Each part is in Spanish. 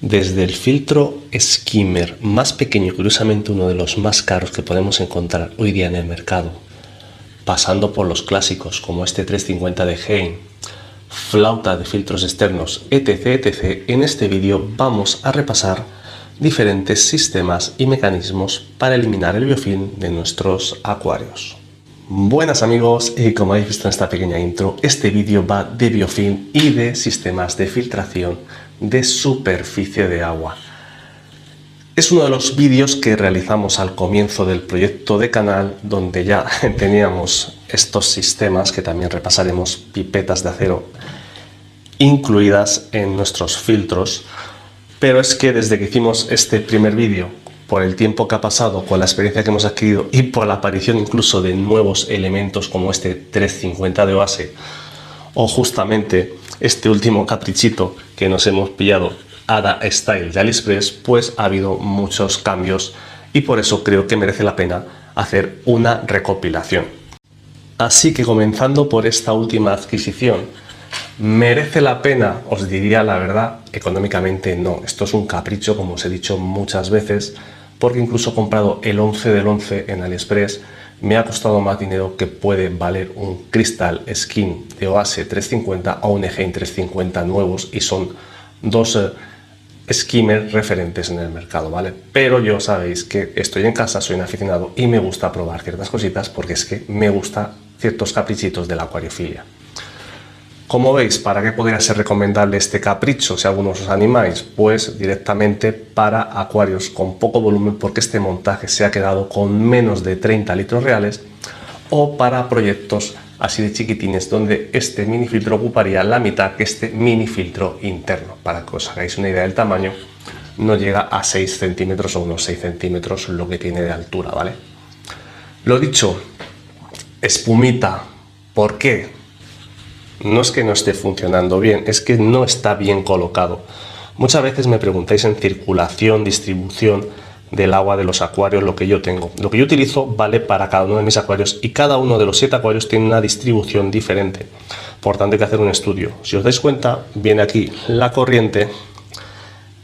Desde el filtro skimmer más pequeño, curiosamente uno de los más caros que podemos encontrar hoy día en el mercado, pasando por los clásicos como este 350 de Hein, flauta de filtros externos, etc. En este vídeo vamos a repasar diferentes sistemas y mecanismos para eliminar el biofilm de nuestros acuarios. Buenas amigos, y como habéis visto en esta pequeña intro, este vídeo va de biofilm y de sistemas de filtración de superficie de agua. Es uno de los vídeos que realizamos al comienzo del proyecto de canal, donde ya teníamos estos sistemas que también repasaremos, pipetas de acero incluidas en nuestros filtros, pero es que desde que hicimos este primer vídeo, por el tiempo que ha pasado, con la experiencia que hemos adquirido y por la aparición incluso de nuevos elementos como este 350 de Oase o justamente este último caprichito que nos hemos pillado, Ada Style de AliExpress, pues ha habido muchos cambios y por eso creo que merece la pena hacer una recopilación. Así que comenzando por esta última adquisición, ¿merece la pena? Os diría la verdad, económicamente no. Esto es un capricho, como os he dicho muchas veces, porque incluso he comprado el 11 del 11 en AliExpress. Me ha costado más dinero que puede valer un Crystal Skin de Oase 350 o un Egein 350 nuevos, y son dos skimmers referentes en el mercado, ¿vale? Pero yo sabéis que estoy en casa, soy un aficionado y me gusta probar ciertas cositas porque es que me gusta ciertos caprichitos de la acuariofilia. Como veis, ¿para qué podría ser recomendable este capricho si algunos os animáis? Pues directamente para acuarios con poco volumen, porque este montaje se ha quedado con menos de 30 litros reales, o para proyectos así de chiquitines donde este mini filtro ocuparía la mitad que este mini filtro interno. Para que os hagáis una idea del tamaño, no llega a 6 centímetros o unos 6 centímetros lo que tiene de altura, ¿vale? Lo dicho, espumita, ¿por qué? No es que no esté funcionando bien, es que no está bien colocado. Muchas veces me preguntáis en circulación, distribución del agua de los acuarios, lo que yo tengo. Lo que yo utilizo vale para cada uno de mis acuarios y cada uno de los 7 acuarios tiene una distribución diferente. Por tanto hay que hacer un estudio. Si os dais cuenta, viene aquí la corriente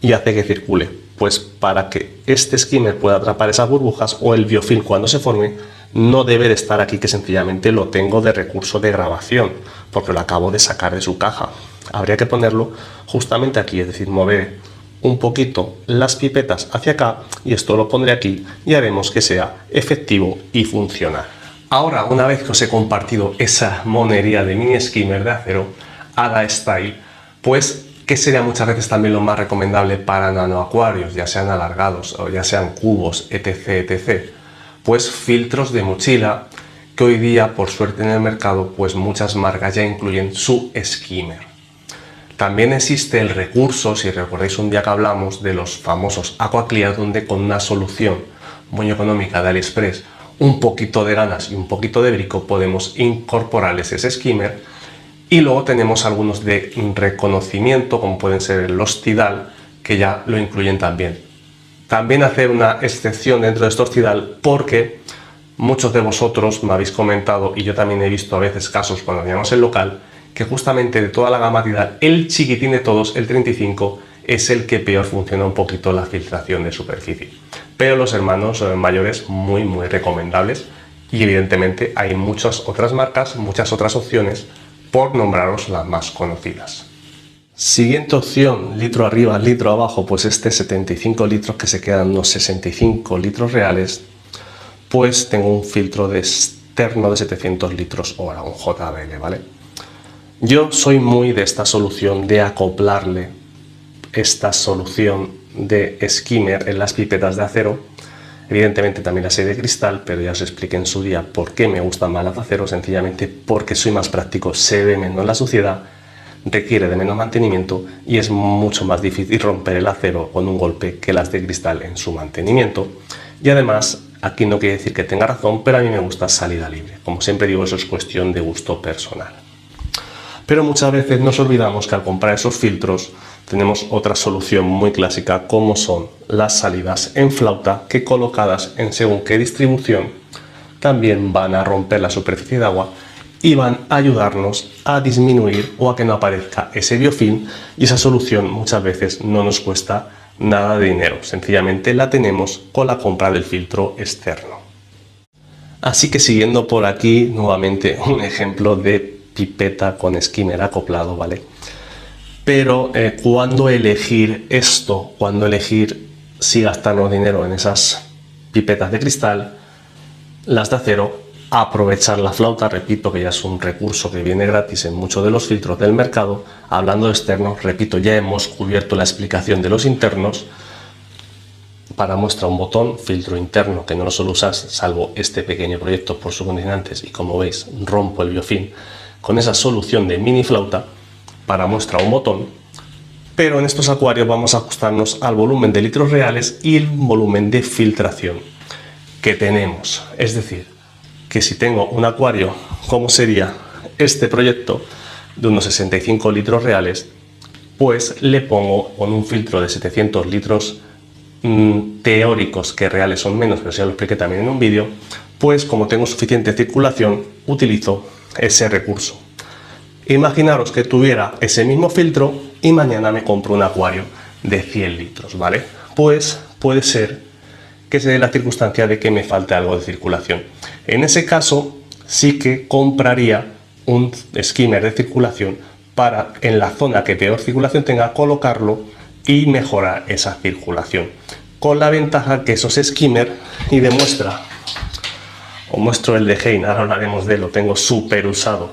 y hace que circule. Pues para que este skimmer pueda atrapar esas burbujas o el biofilm cuando se forme, no debe de estar aquí, que sencillamente lo tengo de recurso de grabación, porque lo acabo de sacar de su caja. Habría que ponerlo justamente aquí, es decir, mover un poquito las pipetas hacia acá y esto lo pondré aquí y haremos que sea efectivo y funcional. Ahora, una vez que os he compartido esa monería de mini skimmer de acero, Ada Style, pues que sería muchas veces también lo más recomendable para nanoacuarios, ya sean alargados o ya sean cubos, etc. Pues filtros de mochila, que hoy día, por suerte en el mercado, pues muchas marcas ya incluyen su skimmer. También existe el recurso, si recordáis un día que hablamos de los famosos AquaClear, donde con una solución muy económica de AliExpress, un poquito de ganas y un poquito de brico, podemos incorporarles ese skimmer. Y luego tenemos algunos de reconocimiento, como pueden ser los Tidal, que ya lo incluyen también. También hacer una excepción dentro de estos Tidal, porque muchos de vosotros me habéis comentado, y yo también he visto a veces casos cuando teníamos el local, que justamente de toda la gama Tidal, el chiquitín de todos, el 35, es el que peor funciona un poquito la filtración de superficie. Pero los hermanos mayores muy recomendables, y evidentemente hay muchas otras marcas, muchas otras opciones, por nombraros las más conocidas. Siguiente opción, litro arriba, litro abajo, pues este 75 litros que se quedan unos 65 litros reales, pues tengo un filtro de externo de 700 litros hora, un JBL, ¿vale? Yo soy muy de esta solución de acoplarle esta solución de skimmer en las pipetas de acero. Evidentemente también las hay de cristal, pero ya os expliqué en su día por qué me gustan más las de acero, sencillamente porque soy más práctico, se ve menos la suciedad, requiere de menos mantenimiento y es mucho más difícil romper el acero con un golpe que las de cristal en su mantenimiento. Y además, aquí no quiere decir que tenga razón, pero a mí me gusta salida libre. Como siempre digo, eso es cuestión de gusto personal. Pero muchas veces nos olvidamos que al comprar esos filtros tenemos otra solución muy clásica, como son las salidas en flauta, que colocadas en según qué distribución también van a romper la superficie de agua y van a ayudarnos a disminuir o a que no aparezca da ese biofilm y esa solución muchas veces no nos cuesta nada de dinero, sencillamente la tenemos con la compra del filtro externo. Así que siguiendo por aquí, nuevamente un ejemplo de pipeta con skimmer acoplado, ¿vale? Pero ¿cuándo elegir esto? ¿Cuándo elegir si gastarnos dinero en esas pipetas de cristal, las de acero, aprovechar la flauta? Repito que ya es un recurso que viene gratis en muchos de los filtros del mercado. Hablando de externos, repito, ya hemos cubierto la explicación de los internos. Para muestra un botón, filtro interno, que no lo suelo usar salvo este pequeño proyecto por sus condicionantes, y como veis rompo el biofilm con esa solución de mini flauta. Para muestra un botón, pero en estos acuarios vamos a ajustarnos al volumen de litros reales y el volumen de filtración que tenemos. Es decir, que si tengo un acuario como sería este proyecto de unos 65 litros reales, pues le pongo con un filtro de 700 litros teóricos, que reales son menos, pero ya lo expliqué también en un vídeo. Pues como tengo suficiente circulación, utilizo ese recurso. Imaginaros que tuviera ese mismo filtro y mañana me compro un acuario de 100 litros, ¿vale? Pues puede ser que se dé la circunstancia de que me falte algo de circulación. En ese caso sí que compraría un skimmer de circulación para, en la zona que peor circulación tenga, colocarlo y mejorar esa circulación. Con la ventaja que esos skimmer, y de muestra, os muestro el de Hein, ahora hablaremos de él, lo tengo súper usado,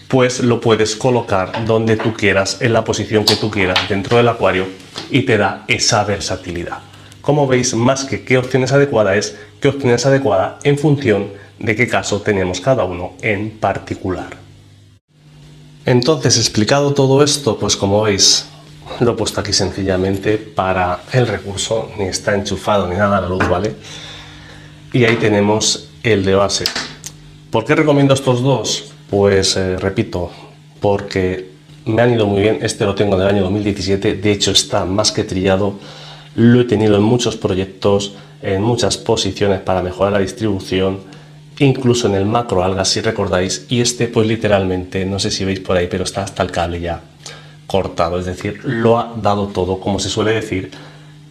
pues lo puedes colocar donde tú quieras, en la posición que tú quieras dentro del acuario, y te da esa versatilidad. Como veis, más que qué opción es adecuada, es qué opción es adecuada en función de qué caso tenemos cada uno en particular. Entonces, explicado todo esto, pues como veis, lo he puesto aquí sencillamente para el recurso, ni está enchufado ni nada a la luz, ¿vale? Y ahí tenemos el de base. ¿Por qué recomiendo estos dos? Pues repito, porque me han ido muy bien. Este lo tengo del año 2017, de hecho está más que trillado. Lo he tenido en muchos proyectos, en muchas posiciones para mejorar la distribución, incluso en el macro algas, si recordáis. Y este pues literalmente, no sé si veis por ahí, pero está hasta el cable ya cortado, es decir, lo ha dado todo, como se suele decir,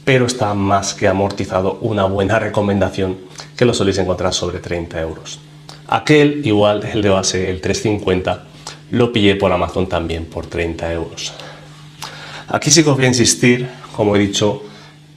pero está más que amortizado. Una buena recomendación, que lo soléis encontrar sobre 30 euros. Aquel, igual, el de base, el 350, lo pillé por Amazon también por 30 euros. Aquí sí que os voy a insistir, como he dicho,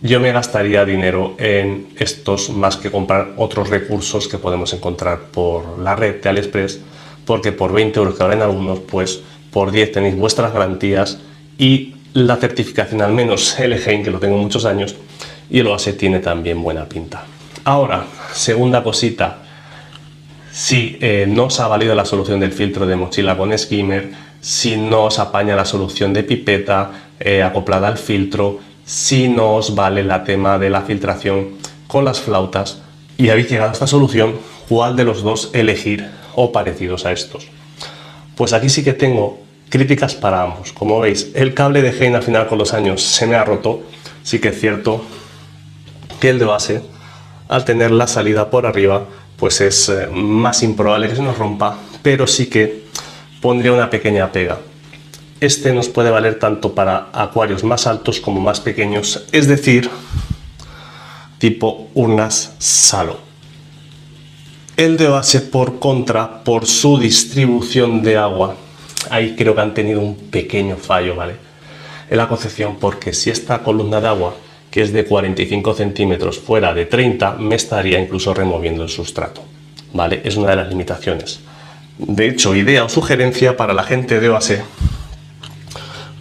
yo me gastaría dinero en estos más que comprar otros recursos que podemos encontrar por la red de AliExpress, porque por 20 euros que habrá en algunos, pues por 10 tenéis vuestras garantías y la certificación, al menos el Hein, que lo tengo muchos años, y el base tiene también buena pinta. Ahora, segunda cosita. Si no os ha valido la solución del filtro de mochila con skimmer, si no os apaña la solución de pipeta acoplada al filtro, si no os vale la tema de la filtración con las flautas y habéis llegado a esta solución, ¿cuál de los dos elegir o parecidos a estos? Pues aquí sí que tengo críticas para ambos. Como veis, el cable de Hein al final con los años se me ha roto. Sí que es cierto que el de base, al tener la salida por arriba, pues es más improbable que se nos rompa, pero sí que pondría una pequeña pega. Este nos puede valer tanto para acuarios más altos como más pequeños, es decir, tipo urnas Salo. El de base, por contra, por su distribución de agua, ahí creo que han tenido un pequeño fallo, ¿vale? En la concepción, porque si esta columna de agua, que es de 45 centímetros fuera de 30, me estaría incluso removiendo el sustrato, ¿vale? Es una de las limitaciones. De hecho, idea o sugerencia para la gente de base,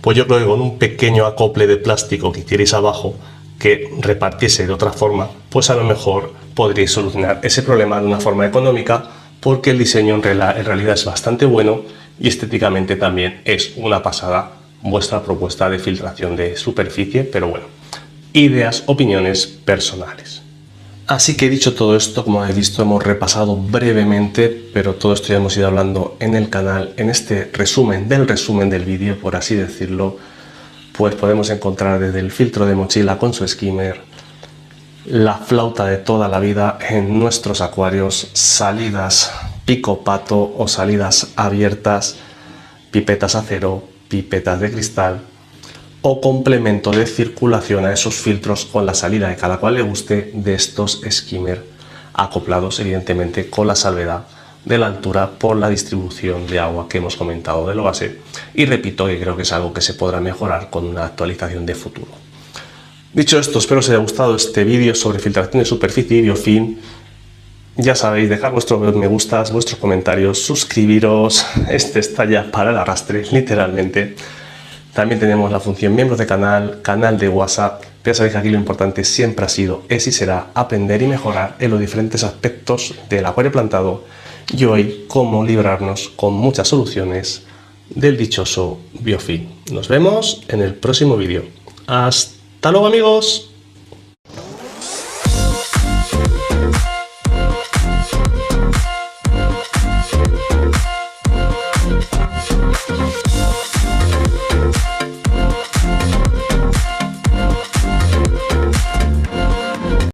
pues yo creo que con un pequeño acople de plástico que hicierais abajo, que repartiese de otra forma, pues a lo mejor podríais solucionar ese problema de una forma económica, porque el diseño en realidad es bastante bueno y estéticamente también es una pasada vuestra propuesta de filtración de superficie, pero bueno, ideas, opiniones personales. Así que dicho todo esto, como habéis visto, hemos repasado brevemente, pero todo esto ya hemos ido hablando en el canal, en este resumen del vídeo, por así decirlo. Pues podemos encontrar desde el filtro de mochila con su skimmer, la flauta de toda la vida en nuestros acuarios, salidas pico pato o salidas abiertas, pipetas acero, pipetas de cristal o complemento de circulación a esos filtros con la salida de cada cual le guste de estos skimmer acoplados evidentemente con la salvedad de la altura por la distribución de agua que hemos comentado de lo base, y repito que creo que es algo que se podrá mejorar con una actualización de futuro. Dicho esto, espero os haya gustado este vídeo sobre filtración de superficie y biofilm. Ya sabéis, dejar vuestros me gustas, vuestros comentarios, suscribiros. Este está ya para el arrastre, literalmente. También tenemos la función miembros de canal de WhatsApp. Ya sabéis que aquí lo importante siempre ha sido, es y será aprender y mejorar en los diferentes aspectos del acuario plantado, y hoy cómo librarnos con muchas soluciones del dichoso biofilm. Nos vemos en el próximo vídeo. ¡Hasta luego, amigos!